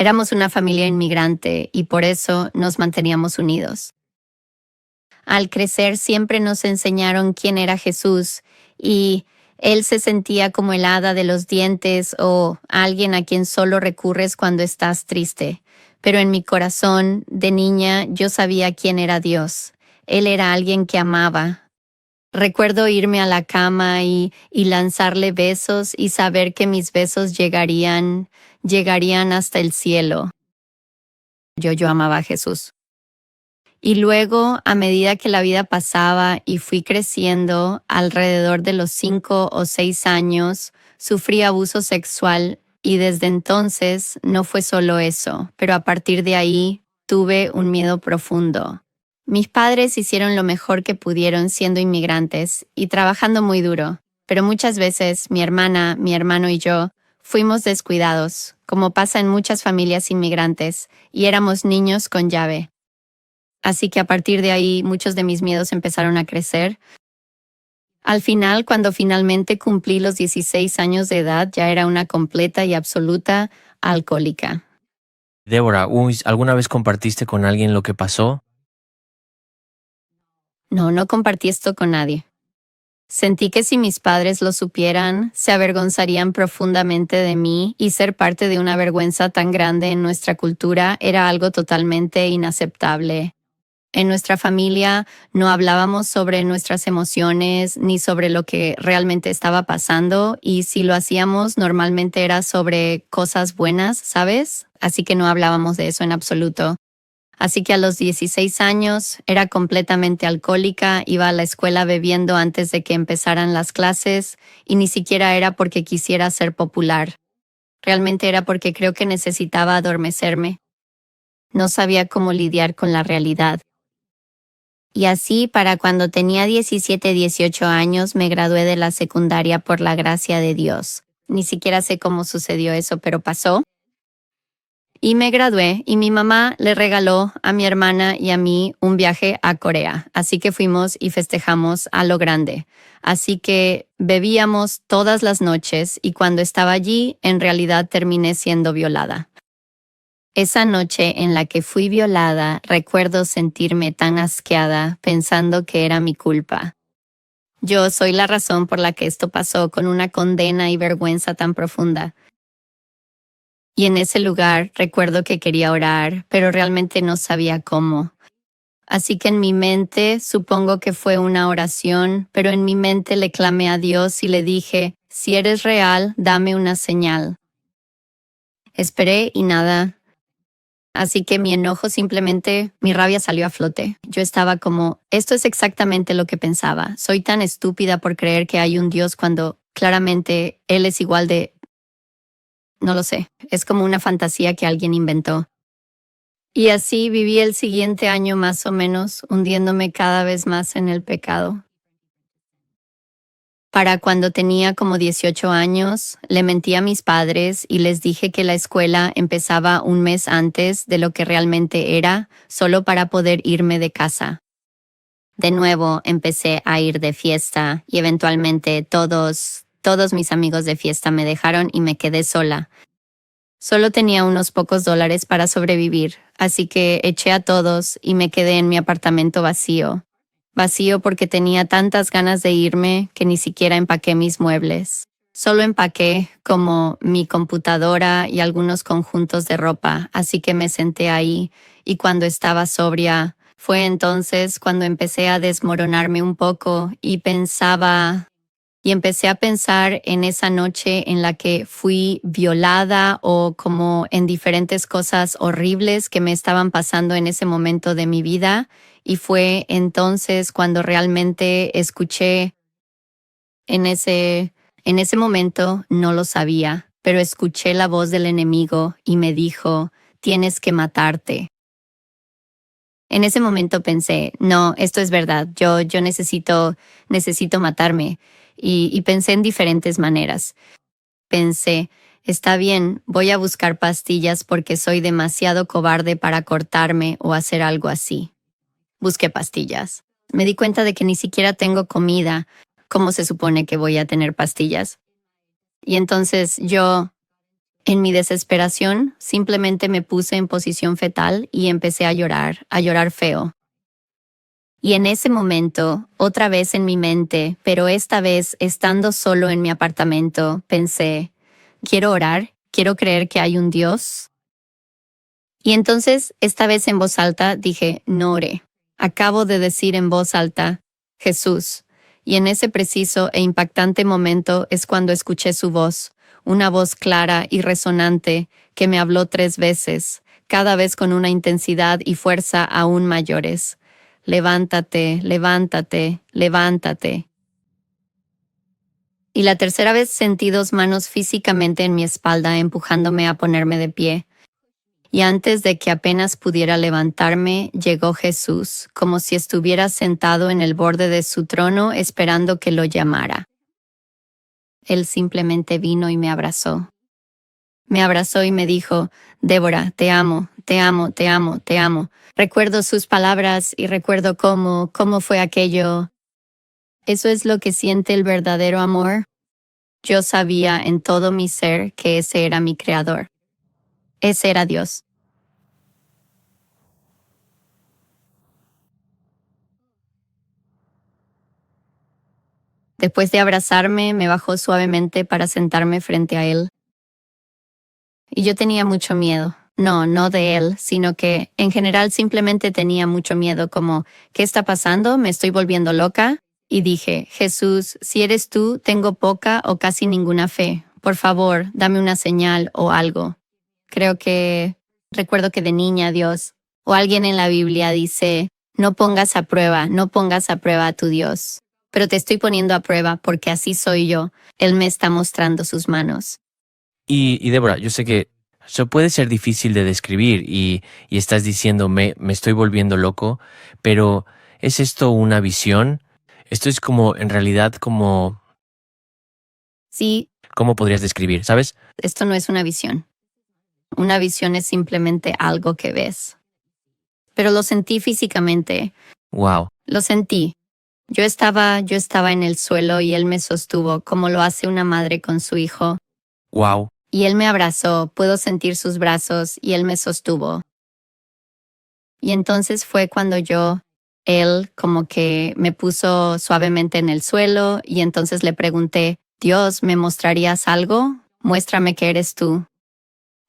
Éramos una familia inmigrante y por eso nos manteníamos unidos. Al crecer siempre nos enseñaron quién era Jesús y él se sentía como el hada de los dientes o alguien a quien solo recurres cuando estás triste. Pero en mi corazón, de niña, yo sabía quién era Dios. Él era alguien que amaba. Recuerdo irme a la cama y lanzarle besos y saber que mis besos llegarían hasta el cielo. Yo amaba a Jesús. Y luego, a medida que la vida pasaba y fui creciendo, alrededor de los 5 o 6 años, sufrí abuso sexual y desde entonces no fue solo eso, pero a partir de ahí tuve un miedo profundo. Mis padres hicieron lo mejor que pudieron siendo inmigrantes y trabajando muy duro, pero muchas veces mi hermana, mi hermano y yo fuimos descuidados, como pasa en muchas familias inmigrantes, y éramos niños con llave. Así que a partir de ahí muchos de mis miedos empezaron a crecer. Al final, cuando finalmente cumplí los 16 años de edad, ya era una completa y absoluta alcohólica. Débora, ¿alguna vez compartiste con alguien lo que pasó? No compartí esto con nadie. Sentí que si mis padres lo supieran, se avergonzarían profundamente de mí y ser parte de una vergüenza tan grande en nuestra cultura era algo totalmente inaceptable. En nuestra familia no hablábamos sobre nuestras emociones ni sobre lo que realmente estaba pasando y si lo hacíamos normalmente era sobre cosas buenas, ¿sabes? Así que no hablábamos de eso en absoluto. Así que a los 16 años era completamente alcohólica, iba a la escuela bebiendo antes de que empezaran las clases y ni siquiera era porque quisiera ser popular. Realmente era porque creo que necesitaba adormecerme. No sabía cómo lidiar con la realidad. Y así, para cuando tenía 17, 18 años, me gradué de la secundaria por la gracia de Dios. Ni siquiera sé cómo sucedió eso, pero pasó. Y me gradué y mi mamá le regaló a mi hermana y a mí un viaje a Corea. Así que fuimos y festejamos a lo grande. Así que bebíamos todas las noches y cuando estaba allí, en realidad terminé siendo violada. Esa noche en la que fui violada, recuerdo sentirme tan asqueada pensando que era mi culpa. Yo soy la razón por la que esto pasó con una condena y vergüenza tan profunda. Y en ese lugar recuerdo que quería orar, pero realmente no sabía cómo. Así que en mi mente supongo que fue una oración, pero en mi mente le clamé a Dios y le dije, si eres real, dame una señal. Esperé y nada. Así que mi enojo mi rabia salió a flote. Yo estaba como, esto es exactamente lo que pensaba. Soy tan estúpida por creer que hay un Dios cuando claramente Él es igual de... No lo sé, es como una fantasía que alguien inventó. Y así viví el siguiente año más o menos, hundiéndome cada vez más en el pecado. Para cuando tenía como 18 años, le mentí a mis padres y les dije que la escuela empezaba un mes antes de lo que realmente era, solo para poder irme de casa. De nuevo empecé a ir de fiesta y eventualmente todos mis amigos de fiesta me dejaron y me quedé sola. Solo tenía unos pocos dólares para sobrevivir, así que eché a todos y me quedé en mi apartamento vacío. Vacío porque tenía tantas ganas de irme que ni siquiera empaqué mis muebles. Solo empaqué como mi computadora y algunos conjuntos de ropa, así que me senté ahí y cuando estaba sobria, fue entonces cuando empecé a desmoronarme un poco y empecé a pensar en esa noche en la que fui violada o como en diferentes cosas horribles que me estaban pasando en ese momento de mi vida. Y fue entonces cuando realmente escuché en ese momento, no lo sabía, pero escuché la voz del enemigo y me dijo, tienes que matarte. En ese momento pensé, no, esto es verdad, yo necesito matarme. Y pensé en diferentes maneras. Pensé, está bien, voy a buscar pastillas porque soy demasiado cobarde para cortarme o hacer algo así. Busqué pastillas. Me di cuenta de que ni siquiera tengo comida. ¿Cómo se supone que voy a tener pastillas? Y entonces yo En mi desesperación, simplemente me puse en posición fetal y empecé a llorar feo. Y en ese momento, otra vez en mi mente, pero esta vez estando solo en mi apartamento, pensé, quiero orar, quiero creer que hay un Dios. Y entonces, esta vez en voz alta, dije, no oré. Acabo de decir en voz alta, Jesús. Y en ese preciso e impactante momento es cuando escuché su voz, una voz clara y resonante que me habló 3 veces, cada vez con una intensidad y fuerza aún mayores. Levántate, levántate, levántate. Y la tercera vez sentí 2 manos físicamente en mi espalda empujándome a ponerme de pie. Y antes de que apenas pudiera levantarme, llegó Jesús, como si estuviera sentado en el borde de su trono esperando que lo llamara. Él simplemente vino y me abrazó. Me abrazó y me dijo, Débora, te amo, te amo, te amo, te amo. Recuerdo sus palabras y recuerdo cómo fue aquello. Eso es lo que siente el verdadero amor. Yo sabía en todo mi ser que ese era mi creador. Ese era Dios. Después de abrazarme, me bajó suavemente para sentarme frente a él. Y yo tenía mucho miedo. No de él, sino que en general simplemente tenía mucho miedo, como, ¿qué está pasando? ¿Me estoy volviendo loca? Y dije, Jesús, si eres tú, tengo poca o casi ninguna fe. Por favor, dame una señal o algo. Recuerdo que de niña Dios, o alguien en la Biblia dice, no pongas a prueba a tu Dios. Pero te estoy poniendo a prueba porque así soy yo. Él me está mostrando sus manos. Y Débora, yo sé que eso puede ser difícil de describir y estás diciendo me estoy volviendo loco, pero ¿es esto una visión? Esto es como, en realidad, como, Sí, ¿cómo podrías describir? ¿Sabes? esto no es una visión. Una visión es simplemente algo que ves. Pero lo sentí físicamente. Wow, Lo sentí. Yo estaba en el suelo y él me sostuvo como lo hace una madre con su hijo. wow. Y él me abrazó, puedo sentir sus brazos y él me sostuvo. Y entonces fue cuando él como que me puso suavemente en el suelo y entonces le pregunté, Dios, ¿me mostrarías algo? Muéstrame que eres tú.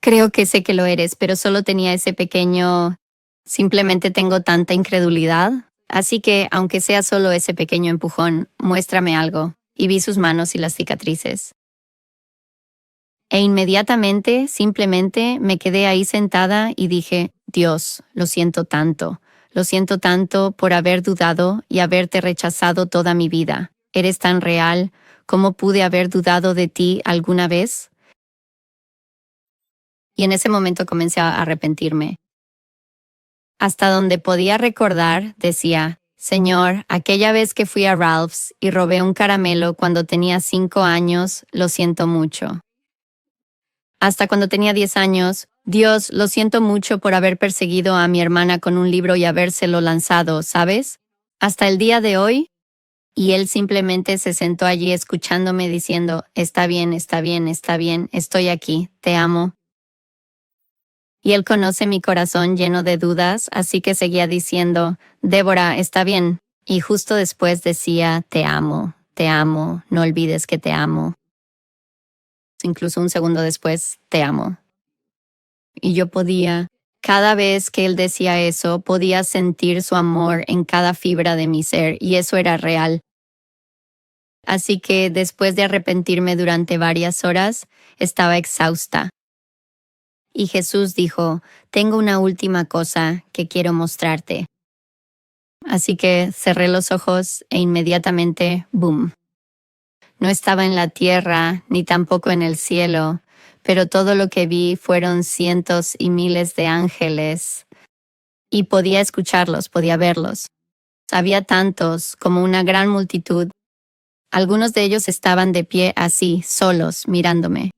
Creo que sé que lo eres, pero solo tenía ese pequeño, simplemente tengo tanta incredulidad. Así que, aunque sea solo ese pequeño empujón, muéstrame algo. Y vi sus manos y las cicatrices. E inmediatamente, simplemente, me quedé ahí sentada y dije, Dios, lo siento tanto por haber dudado y haberte rechazado toda mi vida. Eres tan real, ¿cómo pude haber dudado de ti alguna vez? Y en ese momento comencé a arrepentirme. Hasta donde podía recordar, decía, Señor, aquella vez que fui a Ralph's y robé un caramelo cuando tenía 5 años, lo siento mucho. Hasta cuando tenía 10 años, Dios, lo siento mucho por haber perseguido a mi hermana con un libro y habérselo lanzado, ¿sabes? Hasta el día de hoy, y él simplemente se sentó allí escuchándome diciendo, está bien, está bien, está bien, estoy aquí, te amo. Y él conoce mi corazón lleno de dudas, así que seguía diciendo, Débora, está bien. Y justo después decía, te amo, no olvides que te amo. Incluso un segundo después, te amo. Y yo cada vez que él decía eso, podía sentir su amor en cada fibra de mi ser, y eso era real. Así que después de arrepentirme durante varias horas, estaba exhausta. Y Jesús dijo, tengo una última cosa que quiero mostrarte. Así que cerré los ojos e inmediatamente, ¡boom! No estaba en la tierra, ni tampoco en el cielo, pero todo lo que vi fueron cientos y miles de ángeles. Y podía escucharlos, podía verlos. Había tantos, como una gran multitud. Algunos de ellos estaban de pie así, solos, mirándome.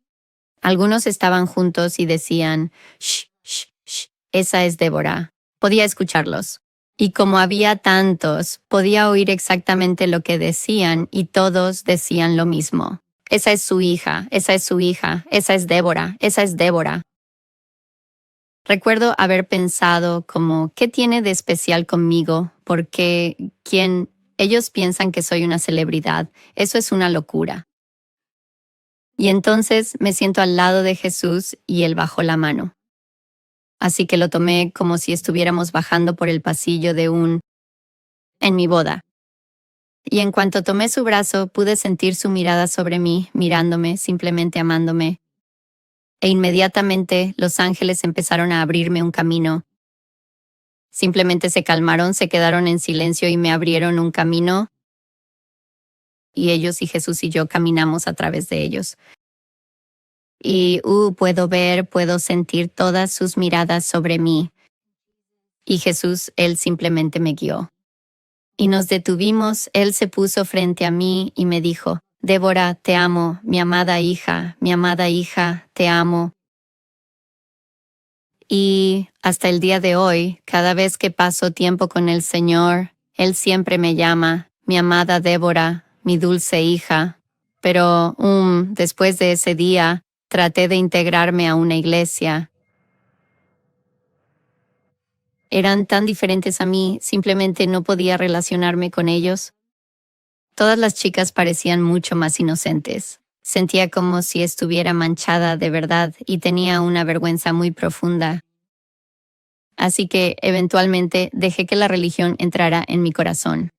Algunos estaban juntos y decían, shh, shh, shh, esa es Débora. Podía escucharlos. Y como había tantos, podía oír exactamente lo que decían y todos decían lo mismo. esa es su hija, esa es su hija, esa es Débora, esa es Débora. Recuerdo haber pensado como, ¿qué tiene de especial conmigo? Porque ellos piensan que soy una celebridad. Eso es una locura. Y entonces me siento al lado de Jesús y él bajó la mano. Así que lo tomé como si estuviéramos bajando por el pasillo en mi boda. Y en cuanto tomé su brazo, pude sentir su mirada sobre mí, mirándome, simplemente amándome. E inmediatamente los ángeles empezaron a abrirme un camino. Simplemente se calmaron, se quedaron en silencio y me abrieron un camino. Y ellos y Jesús y yo caminamos a través de ellos. Y puedo sentir todas sus miradas sobre mí. Y Jesús, él simplemente me guió. Y nos detuvimos, él se puso frente a mí y me dijo, Débora, te amo, mi amada hija, te amo. Y hasta el día de hoy, cada vez que paso tiempo con el Señor, él siempre me llama, mi amada Débora, mi dulce hija. Pero después de ese día, traté de integrarme a una iglesia. Eran tan diferentes a mí, simplemente no podía relacionarme con ellos. Todas las chicas parecían mucho más inocentes. Sentía como si estuviera manchada de verdad y tenía una vergüenza muy profunda. Así que, eventualmente, dejé que la religión entrara en mi corazón.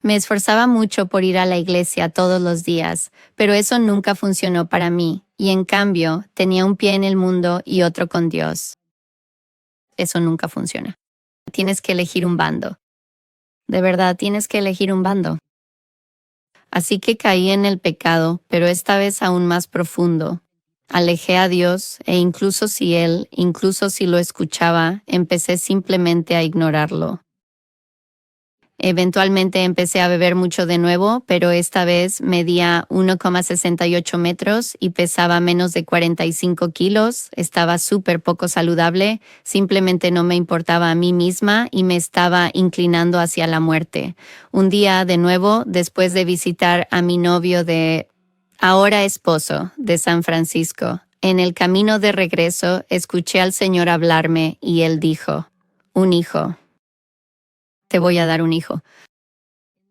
Me esforzaba mucho por ir a la iglesia todos los días, pero eso nunca funcionó para mí, y en cambio, tenía un pie en el mundo y otro con Dios. Eso nunca funciona. Tienes que elegir un bando. De verdad, tienes que elegir un bando. Así que caí en el pecado, pero esta vez aún más profundo. Alejé a Dios e incluso si lo escuchaba, empecé simplemente a ignorarlo. Eventualmente empecé a beber mucho de nuevo, pero esta vez medía 1,68 metros y pesaba menos de 45 kilos. Estaba súper poco saludable, simplemente no me importaba a mí misma y me estaba inclinando hacia la muerte. Un día, de nuevo, después de visitar a mi novio ahora esposo, de San Francisco, en el camino de regreso escuché al Señor hablarme y él dijo, un hijo. Te voy a dar un hijo.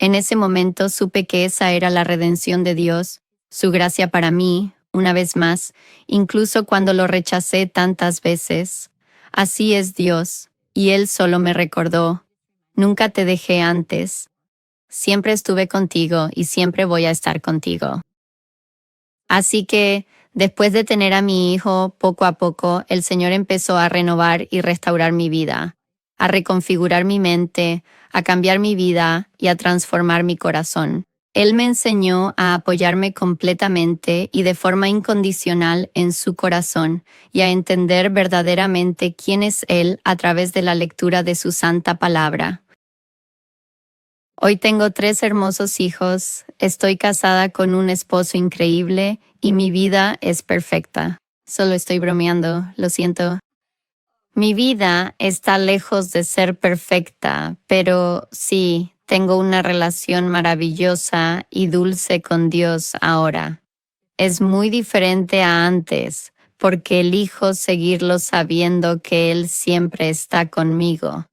En ese momento supe que esa era la redención de Dios, su gracia para mí, una vez más, incluso cuando lo rechacé tantas veces. Así es Dios, y Él solo me recordó, nunca te dejé antes. Siempre estuve contigo y siempre voy a estar contigo. Así que, después de tener a mi hijo, poco a poco, el Señor empezó a renovar y restaurar mi vida, a reconfigurar mi mente, a cambiar mi vida y a transformar mi corazón. Él me enseñó a apoyarme completamente y de forma incondicional en su corazón y a entender verdaderamente quién es Él a través de la lectura de su santa palabra. Hoy tengo 3 hermosos hijos, estoy casada con un esposo increíble y mi vida es perfecta. Solo estoy bromeando, lo siento. Mi vida está lejos de ser perfecta, pero sí, tengo una relación maravillosa y dulce con Dios ahora. Es muy diferente a antes, porque elijo seguirlo sabiendo que Él siempre está conmigo.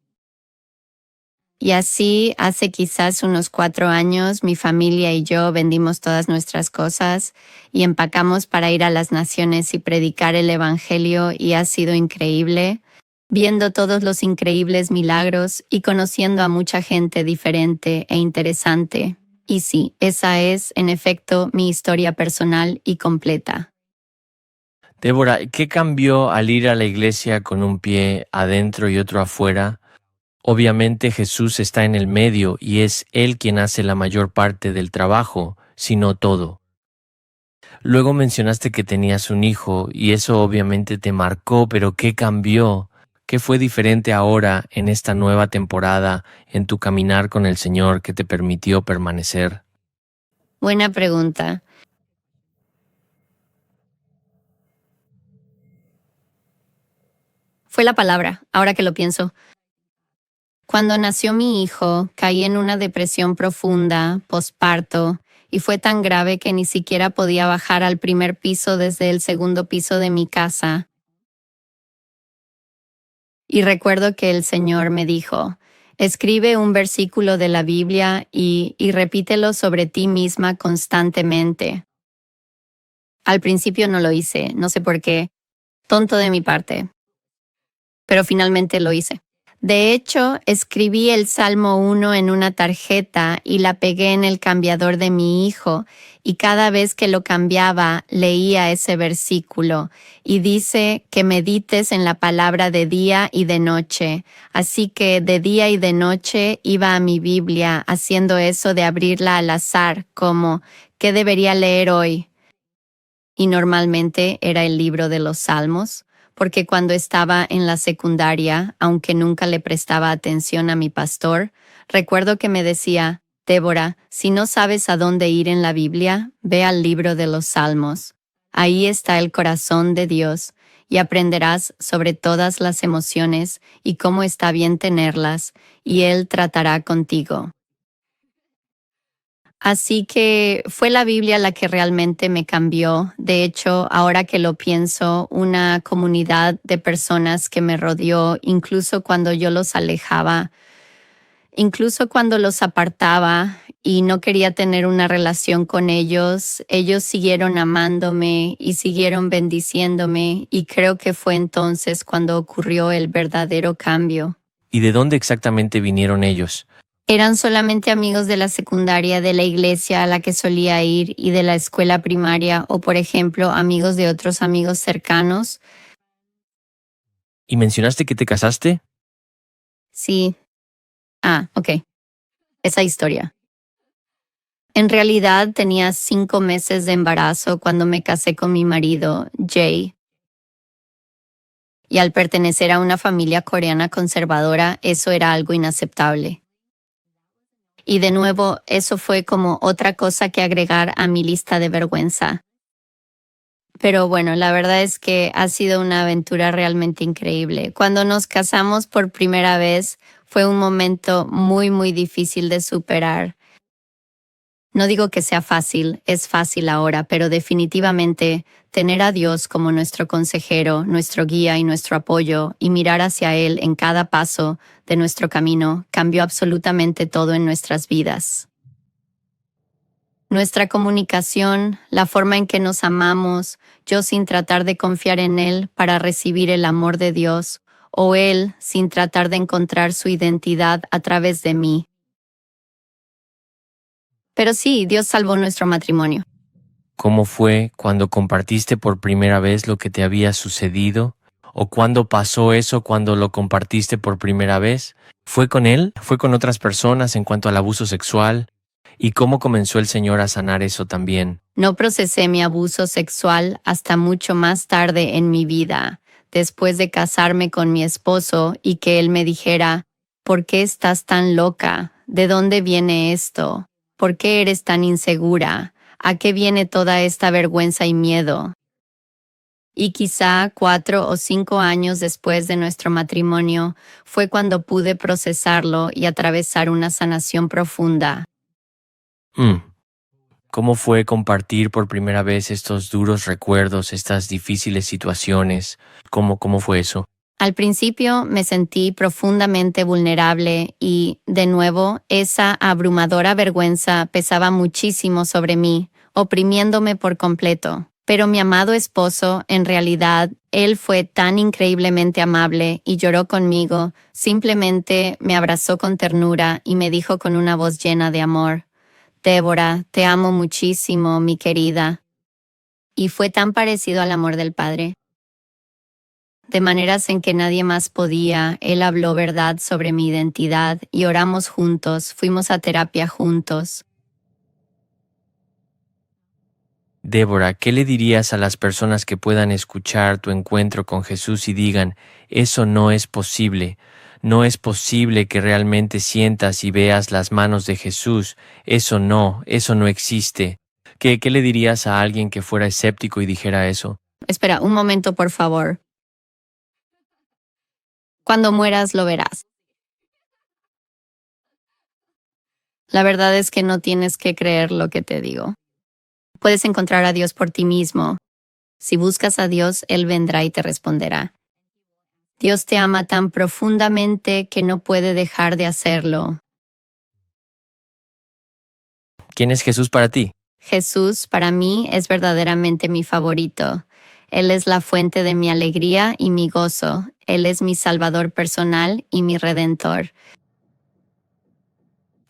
Y así, hace quizás unos 4 años, mi familia y yo vendimos todas nuestras cosas y empacamos para ir a las naciones y predicar el Evangelio y ha sido increíble, viendo todos los increíbles milagros y conociendo a mucha gente diferente e interesante. Y sí, esa es, en efecto, mi historia personal y completa. Débora, ¿qué cambió al ir a la iglesia con un pie adentro y otro afuera? Obviamente Jesús está en el medio y es Él quien hace la mayor parte del trabajo, si no todo. Luego mencionaste que tenías un hijo y eso obviamente te marcó, pero ¿qué cambió? ¿Qué fue diferente ahora en esta nueva temporada en tu caminar con el Señor que te permitió permanecer? Buena pregunta. Fue la palabra, ahora que lo pienso. Cuando nació mi hijo, caí en una depresión profunda, posparto, y fue tan grave que ni siquiera podía bajar al primer piso desde el segundo piso de mi casa. Y recuerdo que el Señor me dijo, escribe un versículo de la Biblia y repítelo sobre ti misma constantemente. Al principio no lo hice, no sé por qué, tonto de mi parte, pero finalmente lo hice. De hecho, escribí el Salmo 1 en una tarjeta y la pegué en el cambiador de mi hijo, y cada vez que lo cambiaba leía ese versículo, y dice que medites en la palabra de día y de noche. Así que de día y de noche iba a mi Biblia haciendo eso de abrirla al azar, como ¿qué debería leer hoy? Y normalmente era el libro de los Salmos, porque cuando estaba en la secundaria, aunque nunca le prestaba atención a mi pastor, recuerdo que me decía, Débora, si no sabes a dónde ir en la Biblia, ve al libro de los Salmos. Ahí está el corazón de Dios, y aprenderás sobre todas las emociones y cómo está bien tenerlas, y Él tratará contigo. Así que fue la Biblia la que realmente me cambió. De hecho, ahora que lo pienso, una comunidad de personas que me rodeó, incluso cuando yo los alejaba, incluso cuando los apartaba y no quería tener una relación con ellos siguieron amándome y siguieron bendiciéndome, y creo que fue entonces cuando ocurrió el verdadero cambio. ¿Y de dónde exactamente vinieron ellos? Eran solamente amigos de la secundaria, de la iglesia a la que solía ir y de la escuela primaria, o por ejemplo, amigos de otros amigos cercanos. ¿Y mencionaste que te casaste? Sí. Ok. Esa historia. En realidad tenía 5 meses de embarazo cuando me casé con mi marido, Jay. Y al pertenecer a una familia coreana conservadora, eso era algo inaceptable. Y de nuevo, eso fue como otra cosa que agregar a mi lista de vergüenza. Pero bueno, la verdad es que ha sido una aventura realmente increíble. Cuando nos casamos por primera vez, fue un momento muy, muy difícil de superar. No digo que sea fácil, es fácil ahora, pero definitivamente tener a Dios como nuestro consejero, nuestro guía y nuestro apoyo, y mirar hacia Él en cada paso de nuestro camino, cambió absolutamente todo en nuestras vidas. Nuestra comunicación, la forma en que nos amamos, yo sin tratar de confiar en Él para recibir el amor de Dios, o Él sin tratar de encontrar su identidad a través de mí. Pero sí, Dios salvó nuestro matrimonio. ¿Cómo fue cuando compartiste por primera vez lo que te había sucedido? ¿O cuándo pasó eso cuando lo compartiste por primera vez? ¿Fue con él? ¿Fue con otras personas en cuanto al abuso sexual? ¿Y cómo comenzó el Señor a sanar eso también? No procesé mi abuso sexual hasta mucho más tarde en mi vida, después de casarme con mi esposo y que él me dijera, ¿por qué estás tan loca? ¿De dónde viene esto? ¿Por qué eres tan insegura? ¿A qué viene toda esta vergüenza y miedo? Y quizá 4 o 5 años después de nuestro matrimonio fue cuando pude procesarlo y atravesar una sanación profunda. ¿Cómo fue compartir por primera vez estos duros recuerdos, estas difíciles situaciones? ¿Cómo fue eso? Al principio me sentí profundamente vulnerable y, de nuevo, esa abrumadora vergüenza pesaba muchísimo sobre mí, oprimiéndome por completo. Pero mi amado esposo, en realidad, él fue tan increíblemente amable y lloró conmigo, simplemente me abrazó con ternura y me dijo con una voz llena de amor, Débora, te amo muchísimo, mi querida. Y fue tan parecido al amor del Padre. De maneras en que nadie más podía, él habló verdad sobre mi identidad y oramos juntos, fuimos a terapia juntos. Débora, ¿qué le dirías a las personas que puedan escuchar tu encuentro con Jesús y digan, eso no es posible? No es posible que realmente sientas y veas las manos de Jesús. Eso no existe. ¿Qué le dirías a alguien que fuera escéptico y dijera eso? Espera, un momento, por favor. Cuando mueras lo verás. La verdad es que no tienes que creer lo que te digo. Puedes encontrar a Dios por ti mismo. Si buscas a Dios, Él vendrá y te responderá. Dios te ama tan profundamente que no puede dejar de hacerlo. ¿Quién es Jesús para ti? Jesús, para mí, es verdaderamente mi favorito. Él es la fuente de mi alegría y mi gozo. Él es mi Salvador personal y mi Redentor.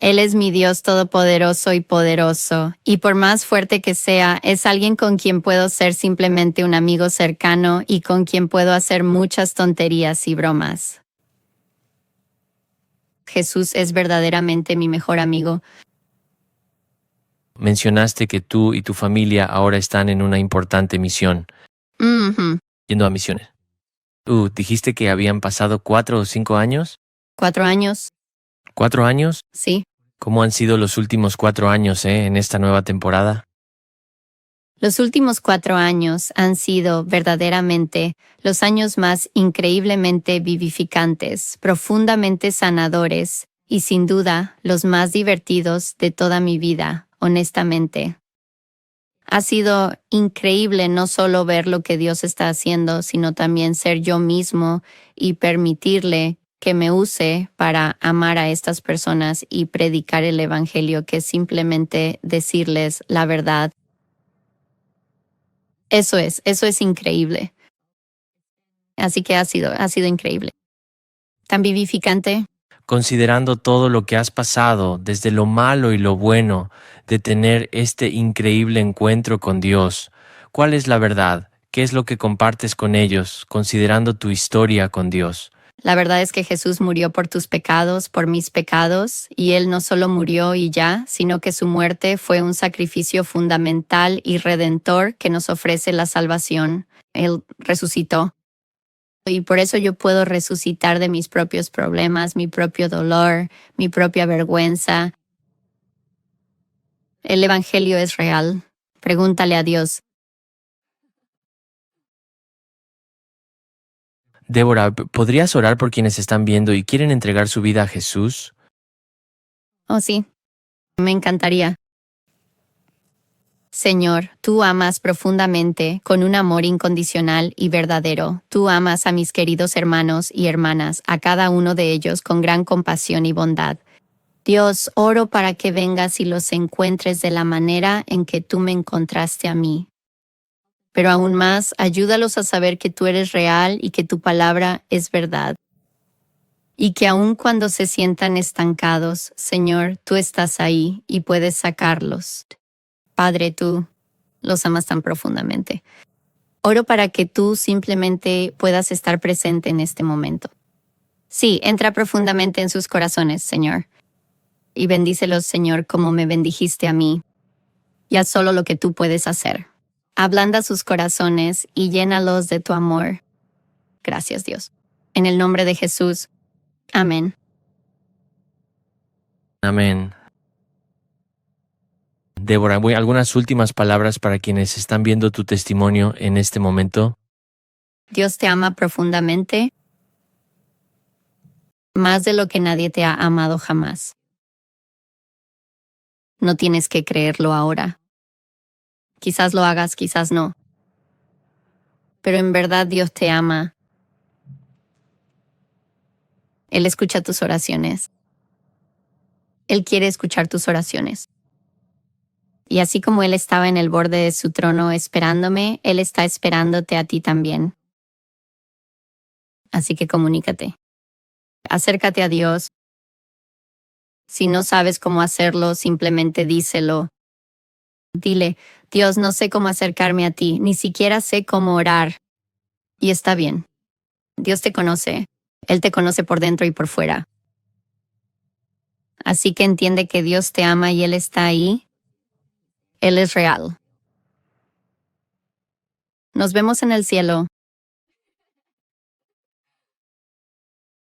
Él es mi Dios todopoderoso y poderoso, y por más fuerte que sea, es alguien con quien puedo ser simplemente un amigo cercano y con quien puedo hacer muchas tonterías y bromas. Jesús es verdaderamente mi mejor amigo. Mencionaste que tú y tu familia ahora están en una importante misión, Ujú. yendo a misiones. Dijiste que habían pasado 4 o 5 años. 4 años, ¿4 años? sí. ¿Cómo han sido los últimos 4 años, en esta nueva temporada? Los últimos 4 años han sido verdaderamente los años más increíblemente vivificantes, profundamente sanadores y sin duda los más divertidos de toda mi vida, honestamente. Ha sido increíble no solo ver lo que Dios está haciendo, sino también ser yo mismo y permitirle que me use para amar a estas personas y predicar el evangelio, que es simplemente decirles la verdad. Eso es increíble. Así que ha sido increíble. Tan vivificante. Considerando todo lo que has pasado, desde lo malo y lo bueno, de tener este increíble encuentro con Dios, ¿cuál es la verdad? ¿Qué es lo que compartes con ellos, considerando tu historia con Dios? La verdad es que Jesús murió por tus pecados, por mis pecados, y Él no solo murió y ya, sino que su muerte fue un sacrificio fundamental y redentor que nos ofrece la salvación. Él resucitó. Y por eso yo puedo resucitar de mis propios problemas, mi propio dolor, mi propia vergüenza. El Evangelio es real. Pregúntale a Dios. Débora, ¿podrías orar por quienes están viendo y quieren entregar su vida a Jesús? Oh, sí, me encantaría. Señor, tú amas profundamente, con un amor incondicional y verdadero. Tú amas a mis queridos hermanos y hermanas, a cada uno de ellos con gran compasión y bondad. Dios, oro para que vengas y los encuentres de la manera en que tú me encontraste a mí. Pero aún más, ayúdalos a saber que tú eres real y que tu palabra es verdad. Y que aun cuando se sientan estancados, Señor, tú estás ahí y puedes sacarlos. Padre, tú los amas tan profundamente. Oro para que tú simplemente puedas estar presente en este momento. Sí, entra profundamente en sus corazones, Señor. Y bendícelos, Señor, como me bendijiste a mí. Y haz solo lo que tú puedes hacer. Ablanda sus corazones y llénalos de tu amor. Gracias, Dios. En el nombre de Jesús. Amén. Amén. Débora, algunas últimas palabras para quienes están viendo tu testimonio en este momento. Dios te ama profundamente, más de lo que nadie te ha amado jamás. No tienes que creerlo ahora. Quizás lo hagas, quizás no. Pero en verdad Dios te ama. Él escucha tus oraciones. Él quiere escuchar tus oraciones. Y así como Él estaba en el borde de su trono esperándome, Él está esperándote a ti también. Así que comunícate. Acércate a Dios. Si no sabes cómo hacerlo, simplemente díselo. Dile, Dios, no sé cómo acercarme a ti, ni siquiera sé cómo orar. Y está bien. Dios te conoce. Él te conoce por dentro y por fuera. Así que entiende que Dios te ama y Él está ahí. Él es real. Nos vemos en el cielo.